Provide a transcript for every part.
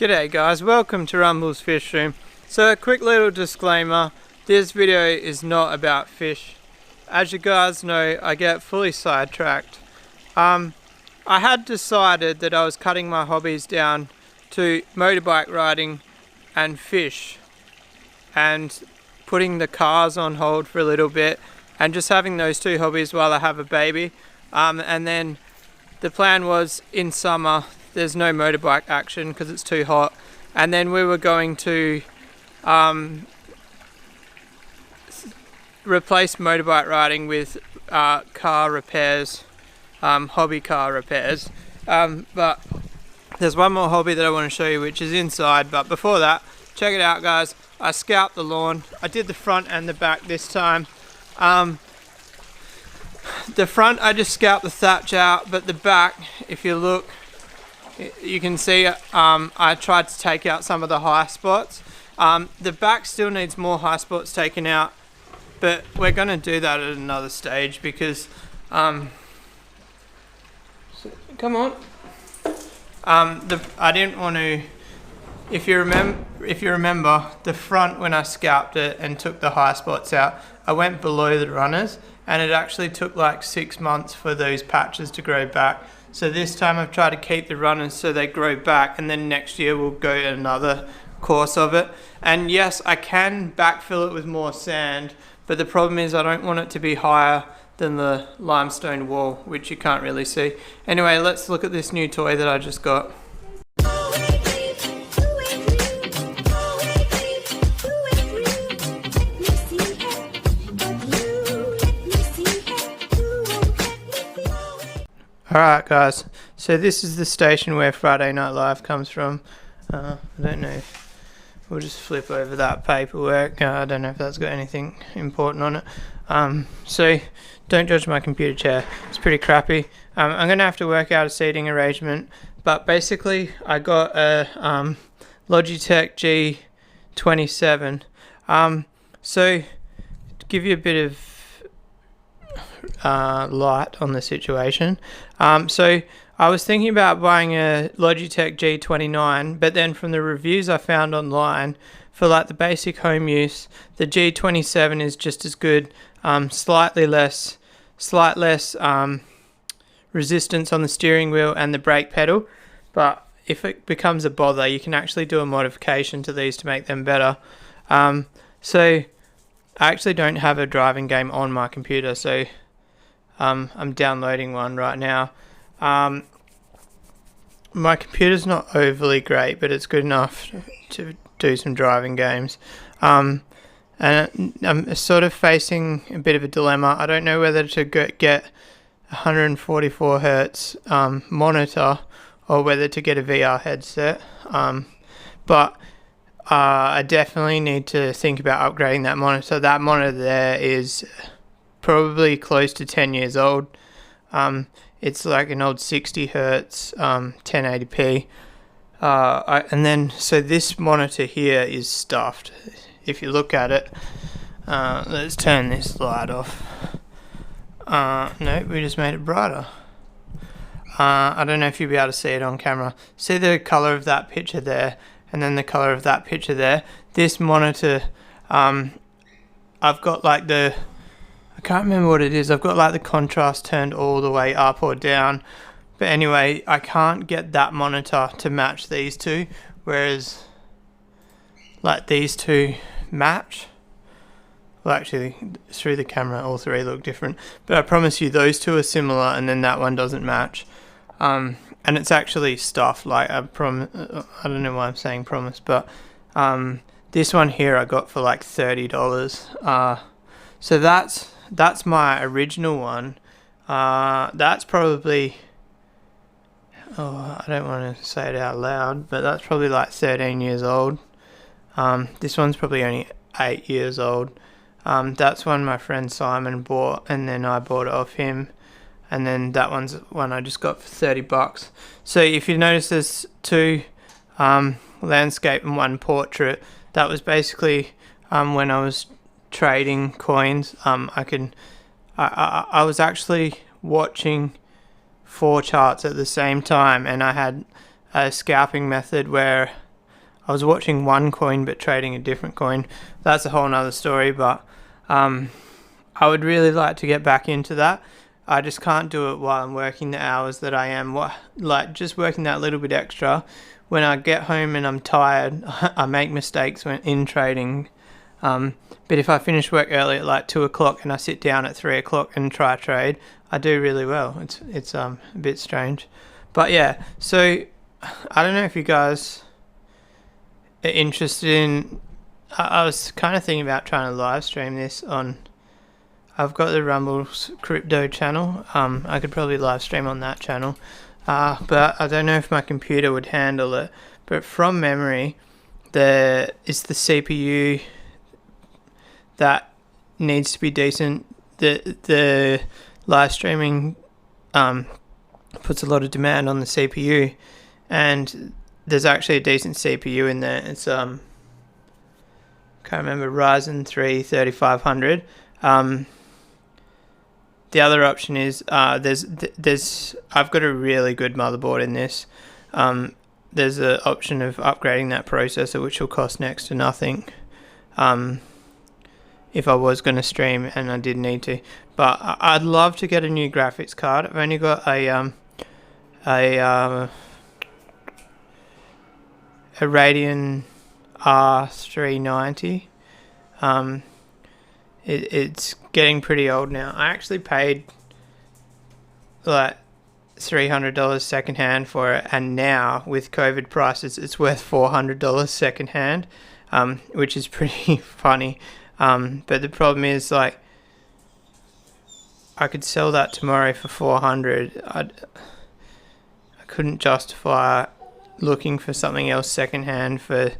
G'day guys, welcome to Rumble's Fish Room. So a quick little disclaimer, this video is not about fish. As you guys know, I get fully sidetracked. I had decided that I was cutting my hobbies down to motorbike riding and fish, and putting the cars on hold for a little bit and just having those two hobbies while I have a baby. And then the plan was in summer there's no motorbike action because it's too hot, and then we were going to replace motorbike riding with car repairs, hobby car repairs. But there's one more hobby that I want to show you, which is inside. But before that, check it out guys, I scalped the lawn. I did the front and the back this time. The front I just scalped the thatch out, but the back, if you look, you can see I tried to take out some of the high spots. The back still needs more high spots taken out, but we're going to do that at another stage because come on. I didn't want to. If you remember the front, when I scalped it and took the high spots out, I went below the runners, and it actually took like 6 months for those patches to grow back. So this time I've tried to keep the runners so they grow back, and then next year we'll go another course of it. And yes, I can backfill it with more sand, but the problem is I don't want it to be higher than the limestone wall, which you can't really see. Anyway, let's look at this new toy that I just got. Alright guys, so this is the station where Friday Night Live comes from. I don't know, we'll just flip over that paperwork. I don't know if that's got anything important on it. So don't judge my computer chair, it's pretty crappy. I'm going to have to work out a seating arrangement, but basically I got a Logitech G27. So to give you a bit of light on the situation, so I was thinking about buying a Logitech G29, but then from the reviews I found online, for like the basic home use, the G27 is just as good, slight less resistance on the steering wheel and the brake pedal, but if it becomes a bother you can actually do a modification to these to make them better. So I actually don't have a driving game on my computer, so I'm downloading one right now. My computer's not overly great, but it's good enough to do some driving games. And I'm sort of facing a bit of a dilemma. I don't know whether to get 144 hertz monitor or whether to get a VR headset. But I definitely need to think about upgrading that monitor. That monitor there is probably close to 10 years old. It's like an old 60 hertz 1080p. And then so this monitor here is stuffed. If you look at it, let's turn this light off. No, we just made it brighter. I don't know if you'll be able to see it on camera. See the color of that picture there, and then the color of that picture there. This monitor, I've got like I can't remember what it is. I've got like the contrast turned all the way up or down. But anyway, I can't get that monitor to match these two, whereas like these two match. Well, actually, through the camera, all three look different. But I promise you, those two are similar, and then that one doesn't match. And it's actually stuffed. Like I don't know why I'm saying promise, but this one here I got for like $30. So that's my original one. That's probably, I don't want to say it out loud, but that's probably like 13 years old. This one's probably only 8 years old. That's one my friend Simon bought, and then I bought it off him, and then that one's one I just got for $30. So if you notice there's two landscape and one portrait, that was basically when I was trading coins. I was actually watching 4 charts at the same time, and I had a scalping method where I was watching one coin but trading a different coin. That's a whole nother story, but I would really like to get back into that. I just can't do it while I'm working the hours that I am. Like just working that little bit extra. When I get home and I'm tired, I make mistakes when in trading. But if I finish work early at like 2 o'clock and I sit down at 3 o'clock and try a trade, I do really well. It's a bit strange, but yeah. So I don't know if you guys are interested in. I was kind of thinking about trying to live stream this on. I've got the Rumble's crypto channel. I could probably live stream on that channel, but I don't know if my computer would handle it. But from memory, it's the CPU that needs to be decent. The live streaming puts a lot of demand on the CPU, and there's actually a decent CPU in there. It's can't remember, Ryzen 3 3500. The other option is there's I've got a really good motherboard in this. There's an option of upgrading that processor, which will cost next to nothing. If I was going to stream and I did need to, but I'd love to get a new graphics card. I've only got a Radeon R390. It's getting pretty old now. I actually paid like $300 secondhand for it, and now with COVID prices, it's worth $400 secondhand, which is pretty funny. But the problem is, like, I could sell that tomorrow for $400. I couldn't justify looking for something else secondhand for,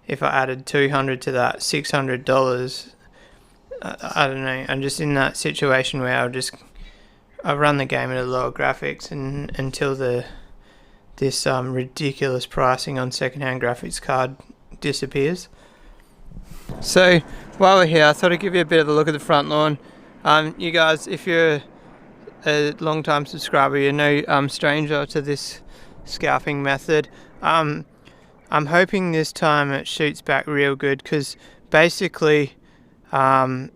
if I added $200 to that, $600. I don't know. I'm just in that situation where I'll run the game at a lower graphics and until this ridiculous pricing on secondhand graphics card disappears. So while we're here, I thought I'd give you a bit of a look at the front lawn. You guys, if you're a long-time subscriber, you're no stranger to this scalping method. I'm hoping this time it shoots back real good, because basically every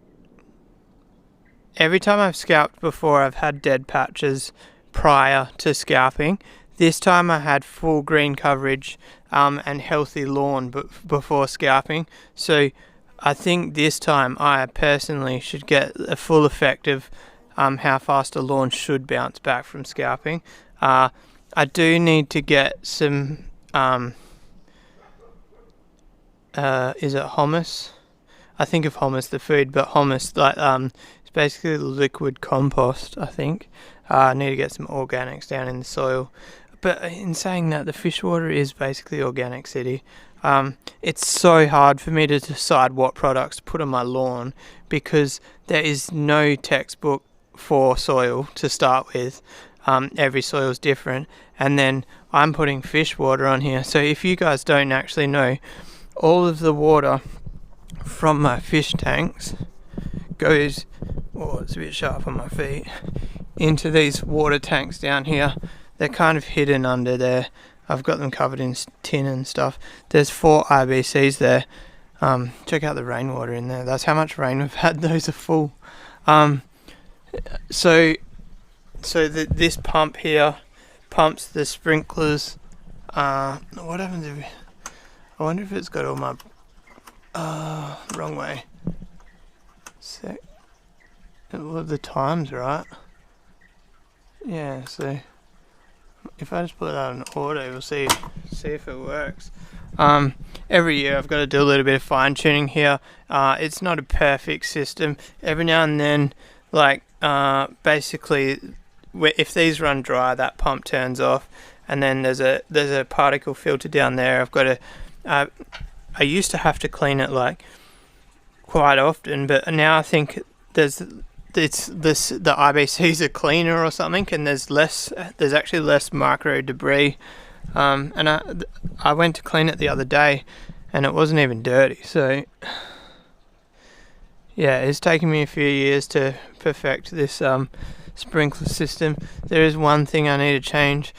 time I've scalped before, I've had dead patches prior to scalping. This time I had full green coverage and healthy lawn before scalping. So I think this time I personally should get a full effect of how fast a lawn should bounce back from scalping. I do need to get some, is it hummus? I think of hummus the food, but hummus, like, it's basically liquid compost, I think. I need to get some organics down in the soil. But in saying that, the fish water is basically organic city. It's so hard for me to decide what products to put on my lawn, because there is no textbook for soil to start with. Every soil is different, and then I'm putting fish water on here. So if you guys don't actually know, all of the water from my fish tanks goes, oh, it's a bit sharp on my feet, into these water tanks down here. They're kind of hidden under there. I've got them covered in tin and stuff. There's 4 IBCs there. Check out the rainwater in there. That's how much rain we've had. Those are full. So this pump here pumps the sprinklers. What happens if... I wonder if it's got all my... wrong way. Sec. Well, the time's right. Yeah, so... if I just put that on auto, we'll see if it works. Every year I've got to do a little bit of fine tuning here. It's not a perfect system. Every now and then, like, basically, if these run dry, that pump turns off, and then there's a particle filter down there. I've got to... I used to have to clean it like quite often, but now I think the IBCs are cleaner or something, and there's actually less micro debris. And I went to clean it the other day, and it wasn't even dirty. So yeah, it's taken me a few years to perfect this sprinkler system. There is one thing I need to change.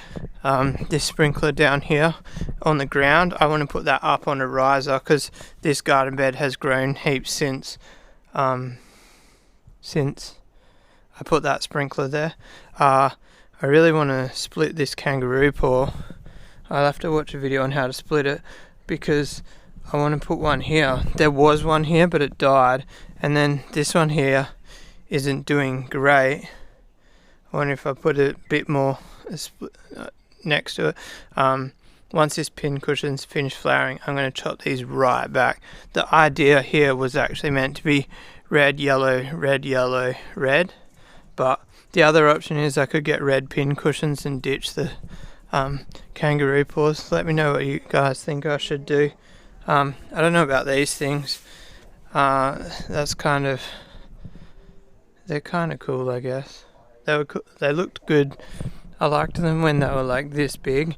This sprinkler down here on the ground, I want to put that up on a riser because this garden bed has grown heaps since I put that sprinkler there. I really want to split this kangaroo paw. I'll have to watch a video on how to split it because I want to put one here. There was one here but it died, and then this one here isn't doing great. I wonder if I put a bit more next to it. Once this pin cushion's finished flowering, I'm going to chop these right back. The idea here was actually meant to be red, yellow, red. But the other option is I could get red pin cushions and ditch the kangaroo paws. Let me know what you guys think I should do. I don't know about these things. They're kind of cool, I guess. They looked good. I liked them when they were like this big,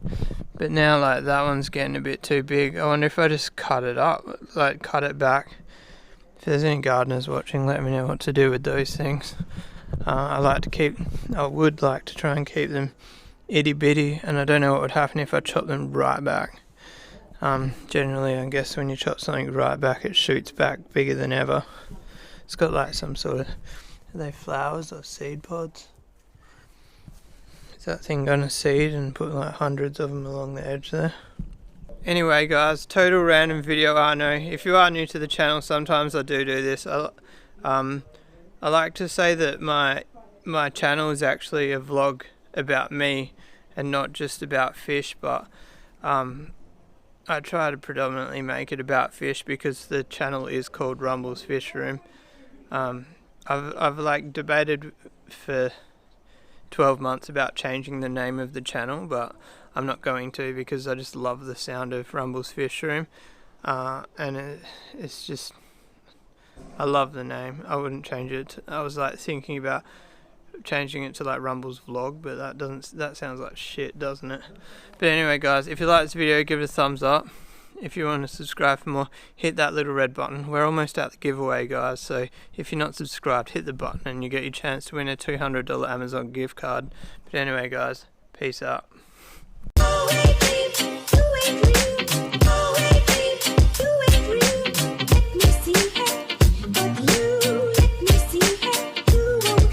but now like that one's getting a bit too big. I wonder if I just cut it up, like cut it back. If there's any gardeners watching, let me know what to do with those things. I would like to try and keep them itty bitty, and I don't know what would happen if I chop them right back. Generally, I guess when you chop something right back, it shoots back bigger than ever. It's got like some sort of, are they flowers or seed pods? Is that thing gonna seed and put like hundreds of them along the edge there? Anyway guys, total random video, I know. If you are new to the channel, sometimes I do this. I like to say that my channel is actually a vlog about me and not just about fish, but I try to predominantly make it about fish because the channel is called Rumble's Fish Room. I've like debated for 12 months about changing the name of the channel, but I'm not going to because I just love the sound of Rumble's Fish Room, and it's just, I love the name. I wouldn't change it. I was like thinking about changing it to like Rumble's Vlog, but that sounds like shit, doesn't it? But anyway guys, if you like this video, give it a thumbs up. If you want to subscribe for more, hit that little red button. We're almost at the giveaway guys, so if you're not subscribed, hit the button and you get your chance to win a $200 Amazon gift card. But anyway guys, peace out.